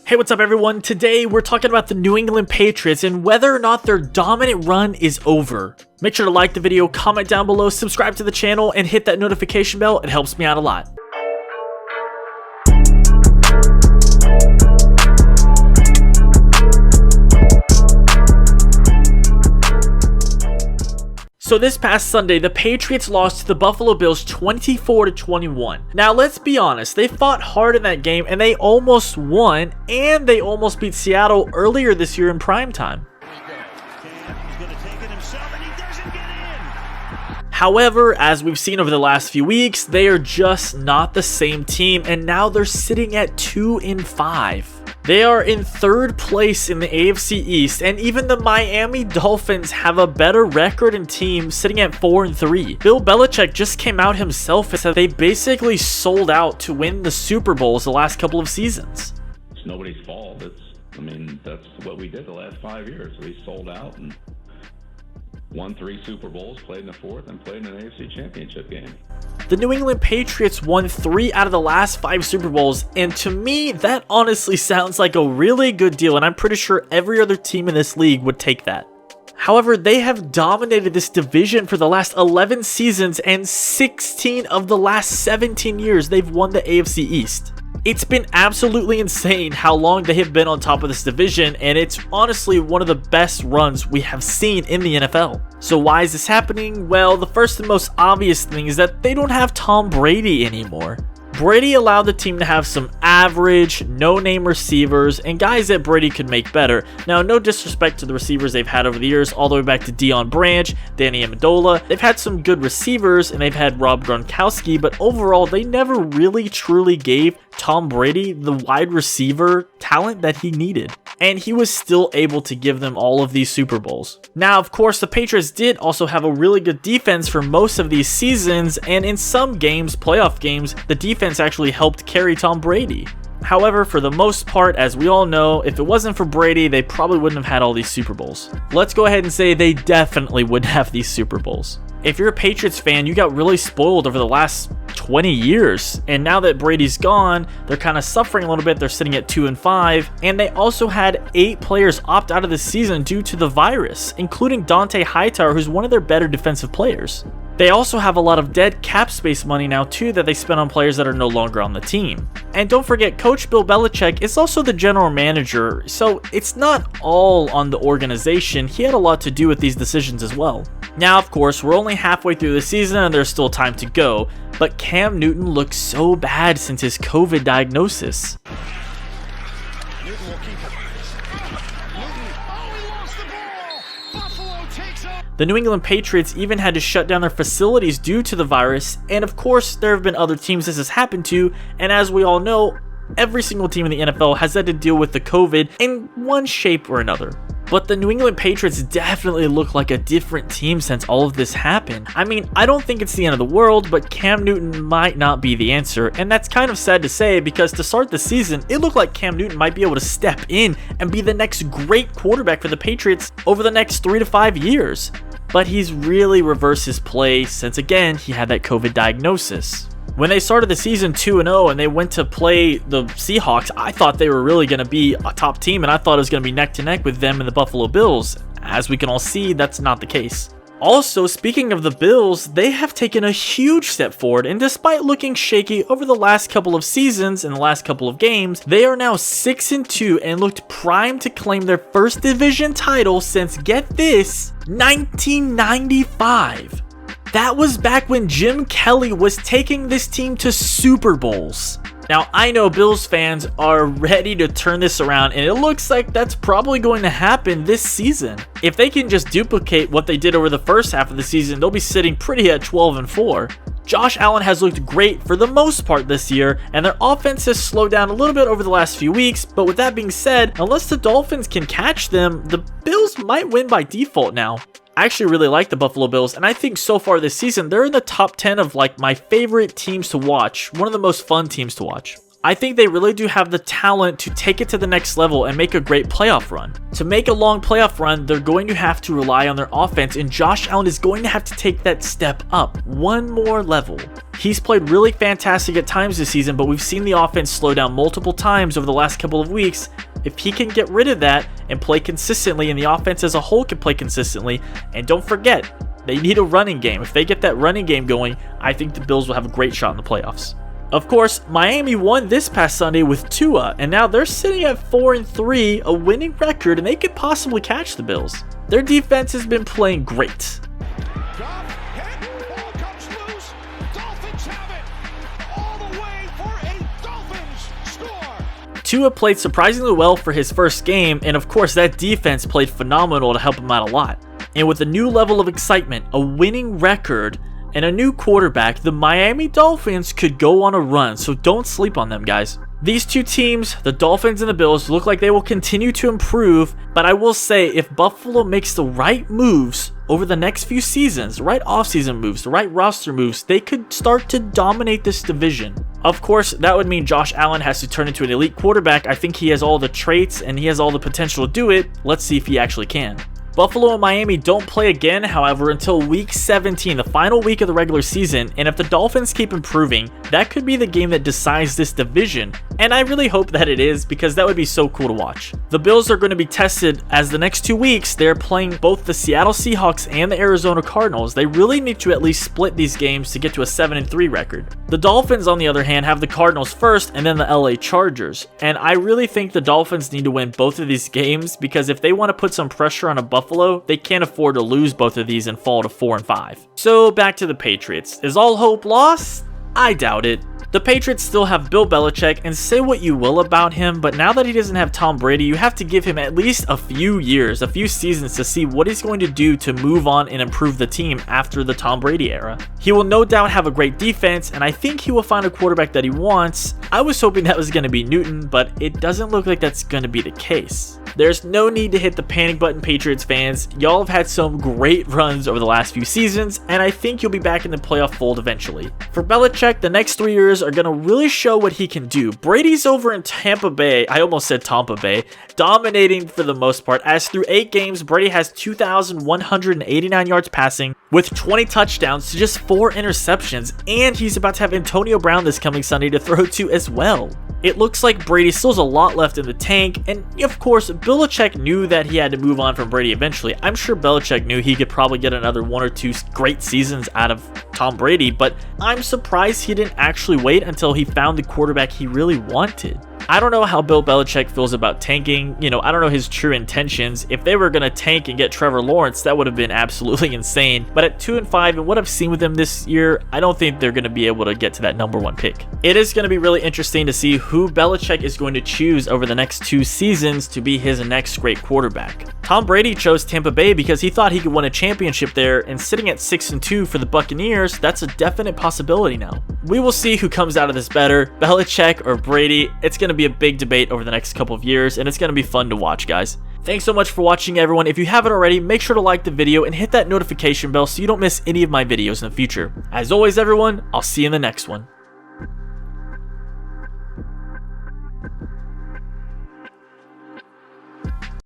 Hey, what's up everyone? Today we're talking about the New England Patriots and whether or not their dominant run is over. Make sure to like the video, comment down below, subscribe to the channel, and hit that notification bell. It helps me out a lot. So this past Sunday, the Patriots lost to the Buffalo Bills 24-21. Now let's be honest, they fought hard in that game and they almost won, and they almost beat Seattle earlier this year in primetime. However, as we've seen over the last few weeks, they are just not the same team, and now they're sitting at 2-5. They are in third place in the AFC East, and even the Miami Dolphins have a better record and team sitting at 4-3. Bill Belichick just came out himself and said they basically sold out to win the Super Bowls the last couple of seasons. It's nobody's fault. That's what we did the last 5 years. We sold out and won 3 Super Bowls, played in the 4th, and played in an AFC Championship game. The New England Patriots won 3 out of the last 5 Super Bowls, and to me, that honestly sounds like a really good deal, and I'm pretty sure every other team in this league would take that. However, they have dominated this division for the last 11 seasons, and 16 of the last 17 years they've won the AFC East. It's been absolutely insane how long they have been on top of this division, and it's honestly one of the best runs we have seen in the NFL. So why is this happening? Well, the first and most obvious thing is that they don't have Tom Brady anymore. Brady allowed the team to have some average, no-name receivers and guys that Brady could make better. Now, no disrespect to the receivers they've had over the years, all the way back to Deion Branch, Danny Amendola. They've had some good receivers and they've had Rob Gronkowski, but overall, they never really truly gave Tom Brady the wide receiver talent that he needed. And he was still able to give them all of these Super Bowls. Now, of course, the Patriots did also have a really good defense for most of these seasons, and in some games, playoff games, the defense actually helped carry Tom Brady. However, for the most part, as we all know, if it wasn't for Brady, they probably wouldn't have had all these Super Bowls. Let's go ahead and say they definitely wouldn't have these Super Bowls. If you're a Patriots fan, you got really spoiled over the last 20 years, and now that Brady's gone, they're kind of suffering a little bit. They're sitting at 2-5, and they also had 8 players opt out of the season due to the virus, including Dante Hightower, who's one of their better defensive players. They also have a lot of dead cap space money now too that they spend on players that are no longer on the team. And don't forget, Coach Bill Belichick is also the general manager, so it's not all on the organization. He had a lot to do with these decisions as well. Now, of course, we're only halfway through the season and there's still time to go, but Cam Newton looks so bad since his COVID diagnosis. The New England Patriots even had to shut down their facilities due to the virus, and of course there have been other teams this has happened to, and as we all know, every single team in the NFL has had to deal with the COVID in one shape or another. But the New England Patriots definitely look like a different team since all of this happened. I mean, I don't think it's the end of the world, but Cam Newton might not be the answer, and that's kind of sad to say because to start the season, it looked like Cam Newton might be able to step in and be the next great quarterback for the Patriots over the next 3 to 5 years. But he's really reversed his play since, again, he had that COVID diagnosis. When they started the season 2-0 and they went to play the Seahawks, I thought they were really going to be a top team, and I thought it was going to be neck to neck with them and the Buffalo Bills. As we can all see, that's not the case. Also, speaking of the Bills, they have taken a huge step forward, and despite looking shaky over the last couple of seasons and the last couple of games, they are now 6-2 and looked primed to claim their first division title since, get this, 1995. That was back when Jim Kelly was taking this team to Super Bowls. Now, I know Bills fans are ready to turn this around, and it looks like that's probably going to happen this season. If they can just duplicate what they did over the first half of the season, they'll be sitting pretty at 12-4. Josh Allen has looked great for the most part this year, and their offense has slowed down a little bit over the last few weeks, but with that being said, unless the Dolphins can catch them, the Bills might win by default now. I actually really like the Buffalo Bills, and I think so far this season, they're in the top 10 of like my favorite teams to watch, one of the most fun teams to watch. I think they really do have the talent to take it to the next level and make a great playoff run. To make a long playoff run, they're going to have to rely on their offense, and Josh Allen is going to have to take that step up one more level. He's played really fantastic at times this season, but we've seen the offense slow down multiple times over the last couple of weeks. If he can get rid of that and play consistently, and the offense as a whole can play consistently, and don't forget, they need a running game. If they get that running game going, I think the Bills will have a great shot in the playoffs. Of course, Miami won this past Sunday with Tua, and now they're sitting at 4-3, a winning record, and they could possibly catch the Bills. Their defense has been playing great. Tua played surprisingly well for his first game, and of course that defense played phenomenal to help him out a lot. And with a new level of excitement, a winning record, and a new quarterback, the Miami Dolphins could go on a run, so don't sleep on them, guys. These two teams, the Dolphins and the Bills, look like they will continue to improve, but I will say if Buffalo makes the right moves over the next few seasons, the right offseason moves, the right roster moves, they could start to dominate this division. Of course, that would mean Josh Allen has to turn into an elite quarterback. I think he has all the traits and he has all the potential to do it. Let's see if he actually can. Buffalo and Miami don't play again, however, until week 17, the final week of the regular season, and if the Dolphins keep improving, that could be the game that decides this division, and I really hope that it is, because that would be so cool to watch. The Bills are going to be tested as the next 2 weeks they're playing both the Seattle Seahawks and the Arizona Cardinals. They really need to at least split these games to get to a 7-3 record. The Dolphins, on the other hand, have the Cardinals first and then the LA Chargers, and I really think the Dolphins need to win both of these games, because if they want to put some pressure on a Buffalo, they can't afford to lose both of these and fall to 4-5. So back to the Patriots. Is all hope lost? I doubt it. The Patriots still have Bill Belichick, and say what you will about him, but now that he doesn't have Tom Brady, you have to give him at least a few years, a few seasons to see what he's going to do to move on and improve the team after the Tom Brady era. He will no doubt have a great defense, and I think he will find a quarterback that he wants. I was hoping that was going to be Newton, but it doesn't look like that's going to be the case. There's no need to hit the panic button, Patriots fans. Y'all have had some great runs over the last few seasons, and I think you'll be back in the playoff fold eventually. For Belichick, the next 3 years are going to really show what he can do. Brady's over in Tampa Bay, I almost said Tampa Bay, dominating for the most part, as through 8 games, Brady has 2,189 yards passing with 20 touchdowns to just 4 interceptions, and he's about to have Antonio Brown this coming Sunday to throw to as well. It looks like Brady still has a lot left in the tank, and of course, Belichick knew that he had to move on from Brady eventually. I'm sure Belichick knew he could probably get another 1 or 2 great seasons out of Tom Brady, but I'm surprised he didn't actually wait until he found the quarterback he really wanted. I don't know how Bill Belichick feels about tanking. I don't know his true intentions. If they were going to tank and get Trevor Lawrence, that would have been absolutely insane. But at 2-5 and what I've seen with him this year, I don't think they're going to be able to get to that number 1 pick. It is going to be really interesting to see who Belichick is going to choose over the next 2 seasons to be his next great quarterback. Tom Brady chose Tampa Bay because he thought he could win a championship there, and sitting at 6-2 for the Buccaneers, that's a definite possibility now. We will see who comes out of this better, Belichick or Brady. It's going to be a big debate over the next couple of years, and it's going to be fun to watch, guys. Thanks so much for watching, everyone. If you haven't already, make sure to like the video and hit that notification bell so you don't miss any of my videos in the future. As always, everyone, I'll see you in the next one.